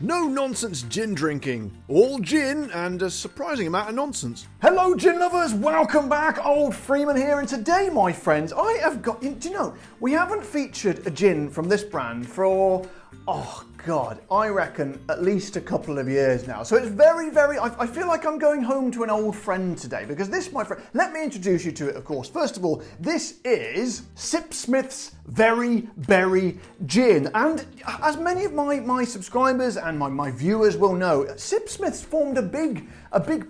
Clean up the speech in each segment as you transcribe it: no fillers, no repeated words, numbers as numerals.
No nonsense gin drinking. All gin and a surprising amount of nonsense. Hello gin lovers, welcome back. Old Freeman here, and today, my friends, I have got, do you know, we haven't featured a gin from this brand for, oh God, I reckon at least a couple of years now. So it's very, I feel like I'm going home to an old friend today, because this, my friend, let me introduce you to it, of course. First of all, this is Sipsmith's Very Berry Gin. And as many of my subscribers and my viewers will know, Sipsmith's formed a big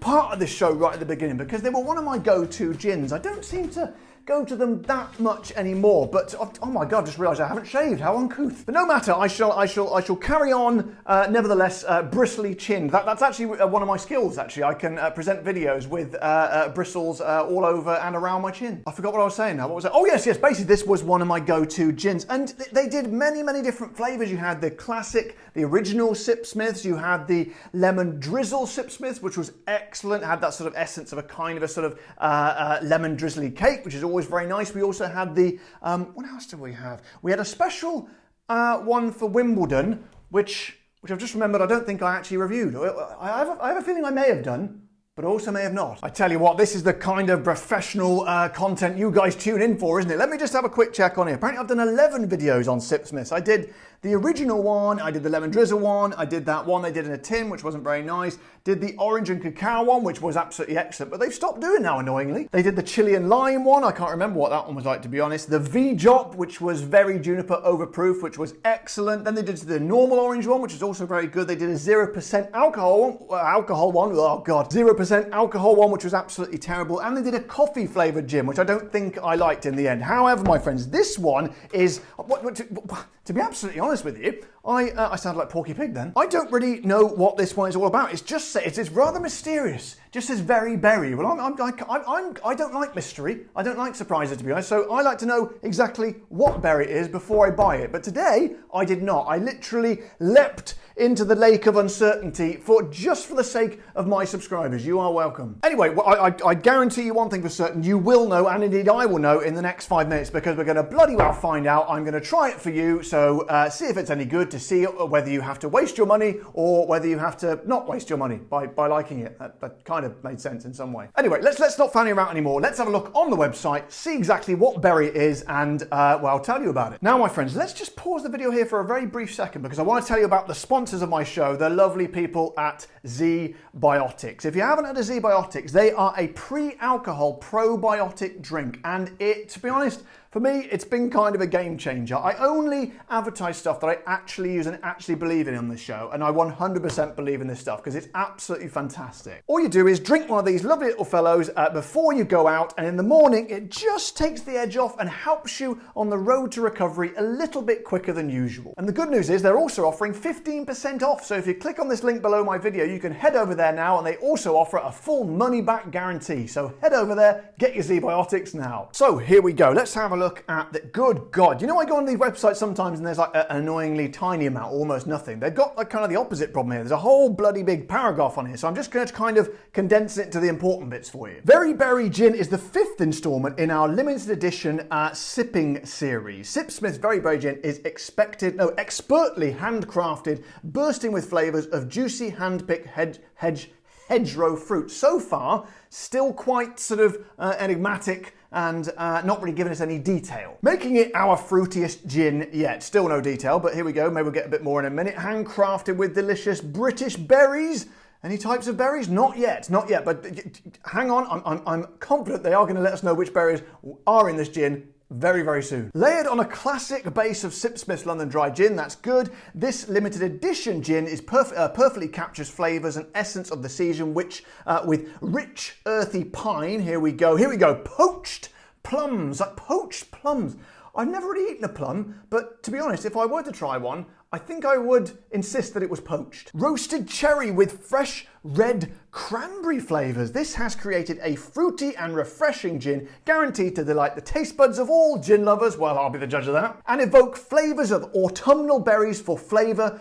part of this show right at the beginning, because they were one of my go-to gins. I don't seem to go to them that much anymore, but oh my God, just realised I haven't shaved. How uncouth! But no matter, I shall carry on. Nevertheless, bristly chin. That's actually one of my skills. Actually, I can present videos with bristles all over and around my chin. I forgot what I was saying now. What was it? Oh yes. Basically, this was one of my go-to gins, and they did many different flavours. You had the classic, the original Sipsmiths. You had the lemon drizzle Sipsmiths, which was excellent. It had that sort of essence of a kind of a sort of lemon drizzly cake, which is always very nice. We also had the, what else did we have? We had a special one for Wimbledon, which I've just remembered I don't think I actually reviewed. I have a feeling I may have done, but also may have not. I tell you what, this is the kind of professional content you guys tune in for, isn't it? Let me just have a quick check on here. Apparently I've done 11 videos on Sipsmiths. I did the original one, I did the lemon drizzle one, I did that one they did in a tin, which wasn't very nice, did the orange and cacao one, which was absolutely excellent, but they've stopped doing now, annoyingly. They did the chili and lime one, I can't remember what that one was like, to be honest. The V-Jop, which was very juniper overproof, which was excellent. Then they did the normal orange one, which is also very good. They did a 0% alcohol one, oh God, 0% alcohol one, which was absolutely terrible. And they did a coffee flavoured gin, which I don't think I liked in the end. However, my friends, this one is, to be absolutely honest with you, I sound like Porky Pig then. I don't really know what this one is all about. It's rather mysterious. Just says very berry. Well, I don't like mystery. I don't like surprises, to be honest. So I like to know exactly what berry it is before I buy it. But today I did not. I literally leapt into the lake of uncertainty just for the sake of my subscribers. You are welcome. Anyway, I guarantee you one thing for certain. You will know, and indeed I will know in the next 5 minutes, because we're going to bloody well find out. I'm going to try it for you. So see if it's any good, to see whether you have to waste your money or whether you have to not waste your money by liking it. That kind of made sense in some way. Anyway, let's not fanny around anymore. Let's have a look on the website, see exactly what berry it is, and well, I'll tell you about it. Now, my friends, let's just pause the video here for a very brief second, because I want to tell you about the sponsors of my show, the lovely people at ZBiotics. If you haven't had a ZBiotics, they are a pre-alcohol probiotic drink, and to be honest, for me, it's been kind of a game changer. I only advertise stuff that I actually use and actually believe in on this show, and I 100% believe in this stuff because it's absolutely fantastic. All you do is drink one of these lovely little fellows before you go out, and in the morning it just takes the edge off and helps you on the road to recovery a little bit quicker than usual. And the good news is they're also offering 15% off, so if you click on this link below my video, you can head over there now, and they also offer a full money-back guarantee. So head over there, get your ZBiotics now. So here we go. Let's have a look at the, good God. You know, I go on these websites sometimes and there's like an annoyingly tiny amount, almost nothing. They've got like kind of the opposite problem here. There's a whole bloody big paragraph on here, so I'm just going to kind of condense it to the important bits for you. Very Berry Gin is the 5th installment in our limited edition sipping series. Sipsmith Very Berry Gin is expertly handcrafted, bursting with flavours of juicy hand-picked hedgerow fruit. So far, still quite sort of enigmatic and not really giving us any detail. Making it our fruitiest gin yet. Still no detail, but here we go. Maybe we'll get a bit more in a minute. Handcrafted with delicious British berries. Any types of berries? Not yet, but hang on. I'm confident they are going to let us know which berries are in this gin very, very soon. Layered on a classic base of Sipsmith's London Dry Gin, that's good. This limited edition gin is perfectly captures flavours and essence of the season, which with rich earthy pine, here we go, poached plums, poached plums. I've never really eaten a plum, but to be honest, if I were to try one, I think I would insist that it was poached. Roasted cherry with fresh red cranberry flavours. This has created a fruity and refreshing gin, guaranteed to delight the taste buds of all gin lovers, well, I'll be the judge of that, and evoke flavours of autumnal berries for flavour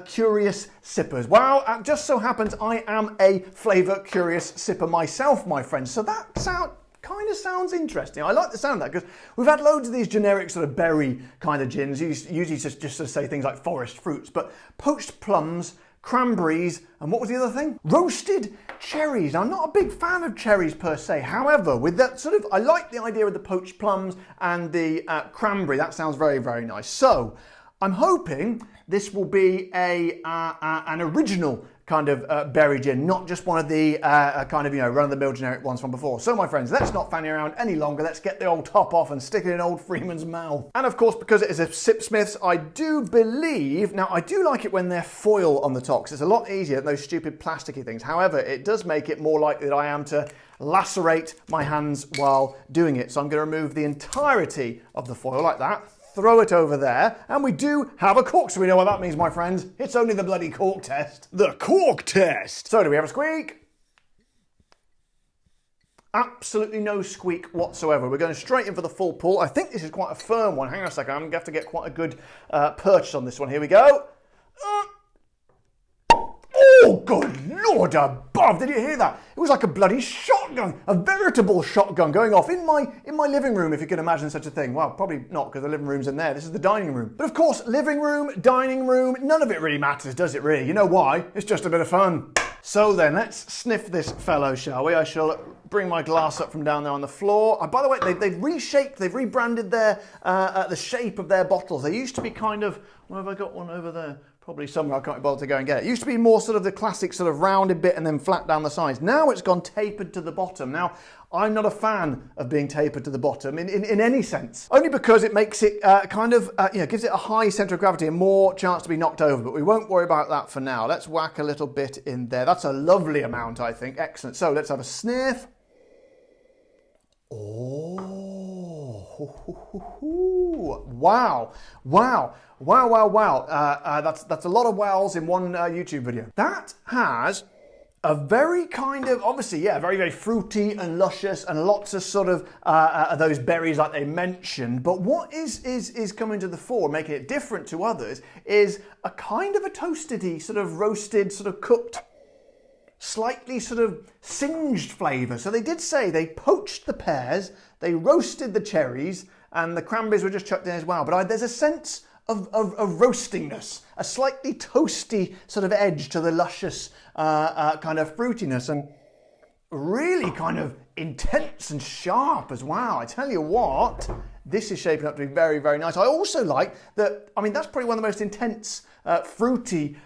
curious sippers. Well, it just so happens I am a flavour curious sipper myself, my friends, so that sounds kind of sounds interesting. I like the sound of that because we've had loads of these generic sort of berry kind of gins, usually just to say things like forest fruits, but poached plums, cranberries, and what was the other thing? Roasted cherries. Now, I'm not a big fan of cherries per se. However, with that sort of, I like the idea of the poached plums and the cranberry. That sounds very, very nice. So, I'm hoping this will be an original kind of berry gin, not just one of the kind of, run-of-the-mill generic ones from before. So, my friends, let's not fanny around any longer. Let's get the old top off and stick it in old Freeman's mouth. And of course, because it is a Sipsmith's, I do believe, now I do like it when they're foil on the top, because it's a lot easier than those stupid plasticky things. However, it does make it more likely that I am to lacerate my hands while doing it. So I'm going to remove the entirety of the foil like that. Throw it over there, and we do have a cork, so we know what that means, my friends. It's only the bloody cork test. The cork test! So do we have a squeak? Absolutely no squeak whatsoever. We're going straight in for the full pull. I think this is quite a firm one. Hang on a second, I'm going to have to get quite a good purchase on this one. Here we go. Oh, good Lord above! Did you hear that? It was like a bloody shotgun, a veritable shotgun going off in my living room, if you can imagine such a thing. Well, probably not, because the living room's in there. This is the dining room. But of course, living room, dining room, none of it really matters, does it really? You know why? It's just a bit of fun. So then, let's sniff this fellow, shall we? I shall bring my glass up from down there on the floor. By the way, they've reshaped, they've rebranded the shape of their bottles. They used to be kind of, where have I got one over there? Probably somewhere I can't be bothered to go and get it. It used to be more sort of the classic sort of rounded bit and then flat down the sides. Now it's gone tapered to the bottom. Now, I'm not a fan of being tapered to the bottom in any sense. Only because it makes it gives it a high centre of gravity and more chance to be knocked over. But we won't worry about that for now. Let's whack a little bit in there. That's a lovely amount, I think. Excellent. So let's have a sniff. Oh, wow. That's a lot of wows in one YouTube video. That has a very kind of, obviously, yeah, very, very fruity and luscious and lots of sort of those berries like they mentioned. But what is coming to the fore, making it different to others, is a kind of a toasty, sort of roasted, sort of cooked, slightly sort of singed flavour. So they did say they poached the pears, they roasted the cherries, and the cranberries were just chucked in as well. But there's a sense of roastingness, a slightly toasty sort of edge to the luscious kind of fruitiness, and really kind of intense and sharp as well. I tell you what, this is shaping up to be very, very nice. I also like that, I mean, that's probably one of the most intense fruitiest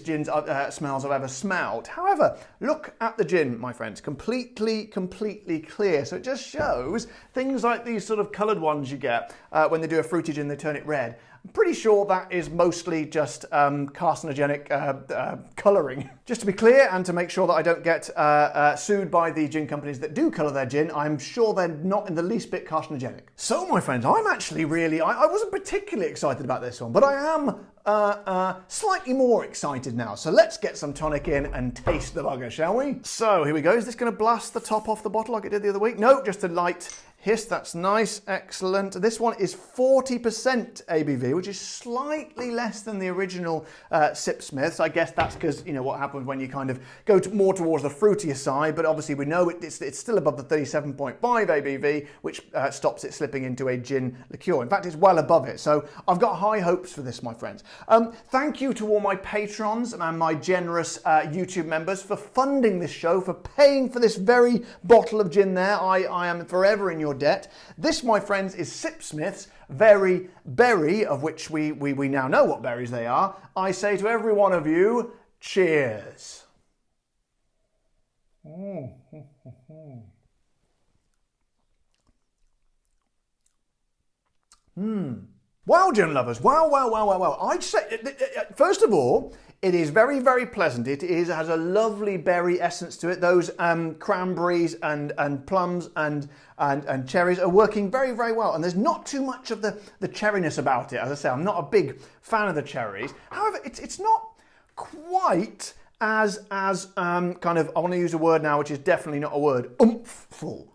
gins smells I've ever smelled. However, look at the gin, my friends, completely clear. So it just shows things like these sort of coloured ones you get when they do a fruity gin, they turn it red. I'm pretty sure that is mostly just carcinogenic colouring. Just to be clear, and to make sure that I don't get sued by the gin companies that do colour their gin, I'm sure they're not in the least bit carcinogenic. So, my friends, I'm actually really, I wasn't particularly excited about this one, but I am slightly more excited now. So let's get some tonic in and taste the bugger, shall we? So, here we go. Is this going to blast the top off the bottle like it did the other week? No, just a light hiss. That's nice, excellent. This one is 40% ABV, which is slightly less than the original Sipsmith's. I guess that's because, you know, what happens when you kind of go more towards the fruitier side, but obviously we know it's still above the 37.5 ABV, which stops it slipping into a gin liqueur. In fact, it's well above it. So I've got high hopes for this, my friends. Thank you to all my patrons and my generous YouTube members for funding this show, for paying for this very bottle of gin there. I am forever in your debt. This, my friends, is Sipsmith's Very Berry, of which we now know what berries they are. I say to every one of you, cheers. Wow, gin lovers. Wow. I'd say, first of all, it is very, very pleasant. It has a lovely berry essence to it. Those cranberries and plums and cherries are working very, very well. And there's not too much of the cherryness about it. As I say, I'm not a big fan of the cherries. However, it's not quite as kind of, I want to use a word now which is definitely not a word, oomph-ful.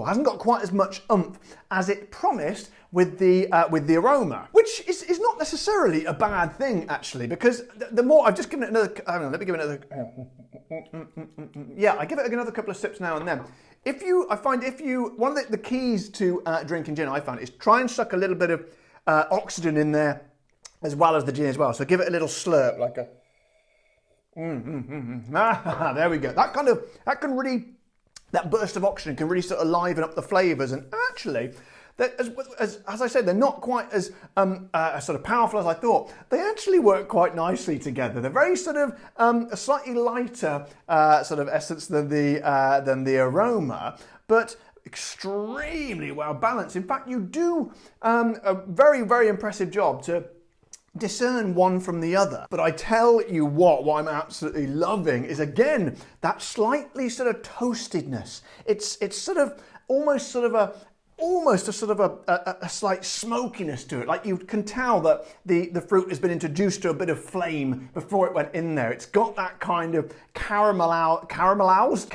Hasn't got quite as much oomph as it promised with the aroma, which is not necessarily a bad thing actually, because the more I've just given it another, hang on, let me give it another, yeah, I give it another couple of sips now and then. One of the keys to drinking gin I found is try and suck a little bit of oxygen in there as well as the gin as well. So give it a little slurp, like a, there we go. That burst of oxygen can really sort of liven up the flavours, and actually, as I said, they're not quite as sort of powerful as I thought. They actually work quite nicely together. They're very sort of a slightly lighter sort of essence than the aroma, but extremely well balanced. In fact, you do a very, very impressive job to discern one from the other. But I tell you what I'm absolutely loving is, again, that slightly sort of toastedness. It's sort of almost a slight smokiness to it. Like you can tell that the fruit has been introduced to a bit of flame before it went in there. It's got that kind of caramelized,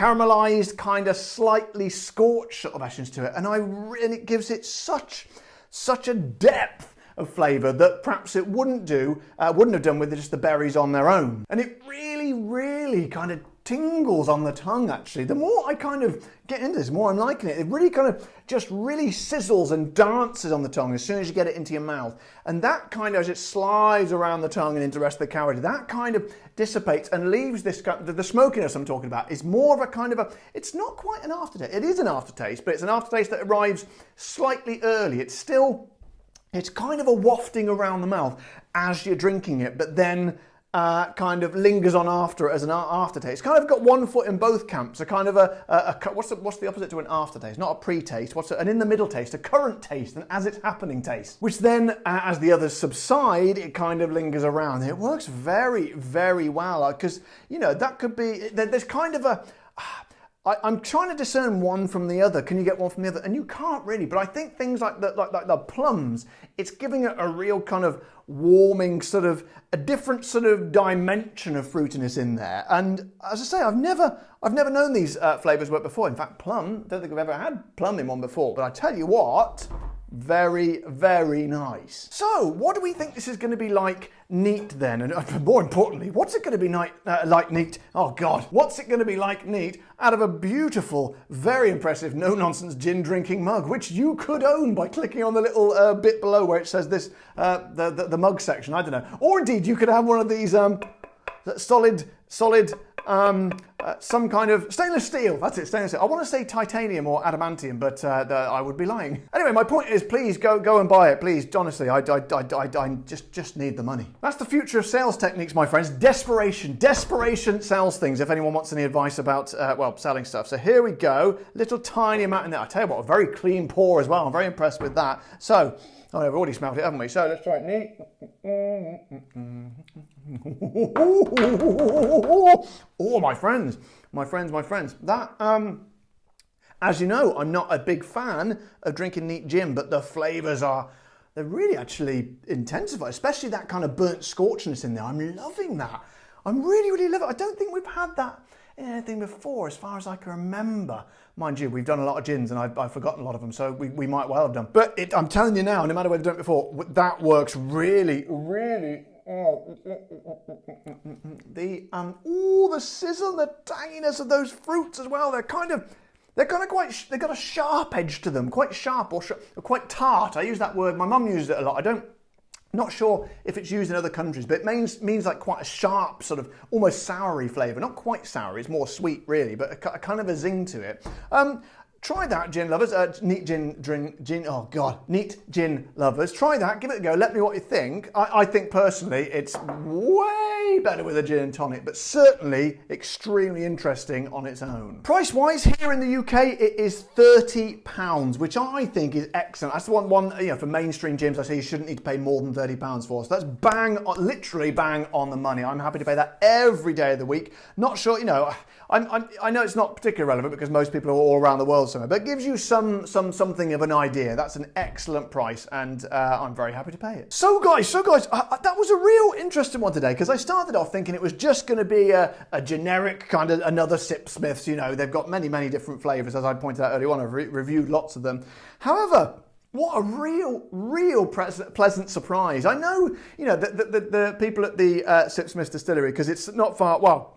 kind of slightly scorched sort of essence to it. And it gives it such a depth of flavour that perhaps it wouldn't have done with just the berries on their own. And it really, really kind of tingles on the tongue actually. The more I kind of get into this, the more I'm liking it. It really kind of just really sizzles and dances on the tongue as soon as you get it into your mouth. And that kind of, as it slides around the tongue and into the rest of the cavity, that kind of dissipates and leaves this, the smokiness I'm talking about is more of a kind of it's not quite an aftertaste. It is an aftertaste, but it's an aftertaste that arrives slightly early. It's kind of a wafting around the mouth as you're drinking it, but then kind of lingers on after it as an aftertaste. It's kind of got one foot in both camps. A kind of what's the opposite to an aftertaste? Not a pre-taste. An in the middle taste, a current taste, an as it's happening taste. Which then, as the others subside, it kind of lingers around. It works very, very well because that could be. There's kind of a. I'm trying to discern one from the other. Can you get one from the other? And you can't really, but I think things like the plums, it's giving it a real kind of warming sort of, a different sort of dimension of fruitiness in there. And as I say, I've never known these flavours work before. In fact, plum, don't think I've ever had plum in one before, but I tell you what, very, very nice. So, what do we think this is going to be like neat then? And more importantly, what's it going to be like neat? Oh God, what's it going to be like neat out of a beautiful, very impressive, no-nonsense gin drinking mug, which you could own by clicking on the little bit below where it says this, the mug section, I don't know. Or indeed, you could have one of these solid some kind of stainless steel. That's it, stainless steel. I want to say titanium or adamantium, but I would be lying. Anyway, my point is, please go and buy it. Please, honestly, I just need the money. That's the future of sales techniques, my friends. Desperation sells things. If anyone wants any advice about selling stuff, so here we go. Little tiny amount in there. I tell you what, a very clean pour as well. I'm very impressed with that. So. Oh, we've already smelled it, haven't we? So let's try it neat. Oh, my friends. That, as you know, I'm not a big fan of drinking neat gin, but the flavours they're really actually intensified, especially that kind of burnt scorchiness in there. I'm loving that. I'm really, really loving it. I don't think we've had that in anything before, as far as I can remember. Mind you, we've done a lot of gins and I've forgotten a lot of them, so we might well have done. But I'm telling you now, no matter whether we've done it before, that works really, really. The sizzle, the tanginess of those fruits as well. They've got a sharp edge to them, quite sharp or quite tart. I use that word. My mum uses it a lot. Not sure if it's used in other countries, but it means like quite a sharp, sort of almost soury flavour. Not quite sour, it's more sweet really, but a kind of a zing to it. Try that, gin lovers. Neat gin lovers. Try that, give it a go, let me know what you think. I think personally it's way better with a gin and tonic, but certainly extremely interesting on its own. Price-wise, here in the UK, it is £30, which I think is excellent. That's the one for mainstream gyms I say you shouldn't need to pay more than £30 for. So that's literally bang on the money. I'm happy to pay that every day of the week. Not sure, I know it's not particularly relevant because most people are all around the world somewhere, but it gives you something of an idea. That's an excellent price, and I'm very happy to pay it. So guys, that was a real interesting one today, because I started off thinking it was just going to be a generic kind of another Sipsmiths. They've got many different flavours, as I pointed out earlier on. I've reviewed lots of them. However, What a real pleasant surprise. I know, the people at the Sipsmith distillery, because it's not far, well,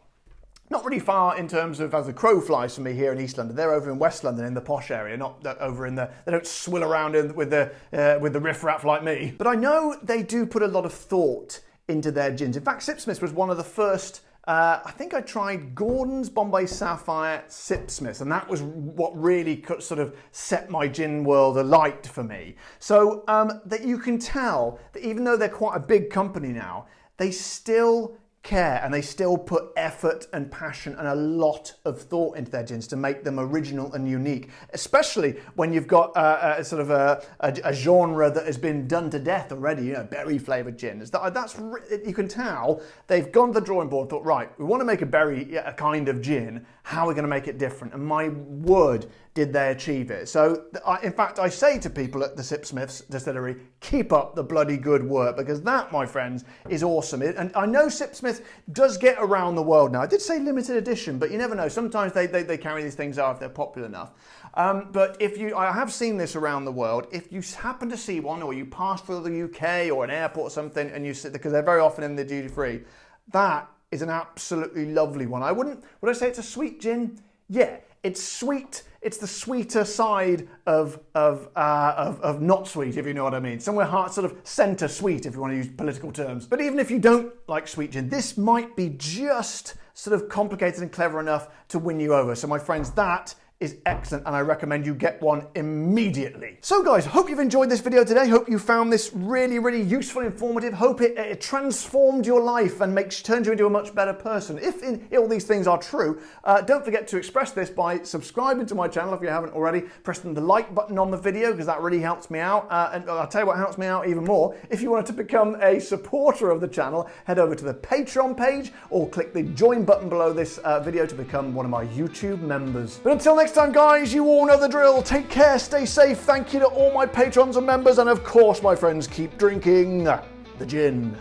not really far in terms of as the crow flies from me here in East London. They're over in West London in the posh area, not over in the, they don't swill around with the riffraff like me. But I know they do put a lot of thought into their gins. In fact, Sipsmith was one of the first. I think I tried Gordon's Bombay Sapphire Sipsmith, and that was what really sort of set my gin world alight for me. So that you can tell that even though they're quite a big company now, they still care and they still put effort and passion and a lot of thought into their gins to make them original and unique, especially when you've got a sort of a genre that has been done to death already, berry flavoured gin. That's you can tell they've gone to the drawing board and thought, right, we want to make a kind of gin. How are we going to make it different? And my word, did they achieve it. So, in fact, I say to people at the Sipsmith's distillery, keep up the bloody good work, because that, my friends, is awesome. And I know Sipsmith does get around the world now. I did say limited edition, but you never know. Sometimes they carry these things out if they're popular enough. But I have seen this around the world. If you happen to see one, or you pass through the UK or an airport or something, and you sit, because they're very often in the duty free, that is an absolutely lovely one. Would I say it's a sweet gin? Yeah, it's sweet. It's the sweeter side of not sweet, if you know what I mean. Somewhere heart, sort of centre sweet, if you want to use political terms. But even if you don't like sweet gin, this might be just sort of complicated and clever enough to win you over. So my friends, that is excellent, and I recommend you get one immediately. So guys, hope you've enjoyed this video today. Hope you found this really useful, informative. Hope it transformed your life and turned you into a much better person. If all these things are true, don't forget to express this by subscribing to my channel if you haven't already, pressing the like button on the video, because that really helps me out. And I'll tell you what helps me out even more. If you wanted to become a supporter of the channel, head over to the Patreon page or click the join button below this video to become one of my YouTube members. But until next time, guys, you all know the drill. Take care, stay safe. Thank you to all my patrons and members, and of course, my friends, keep drinking the gin.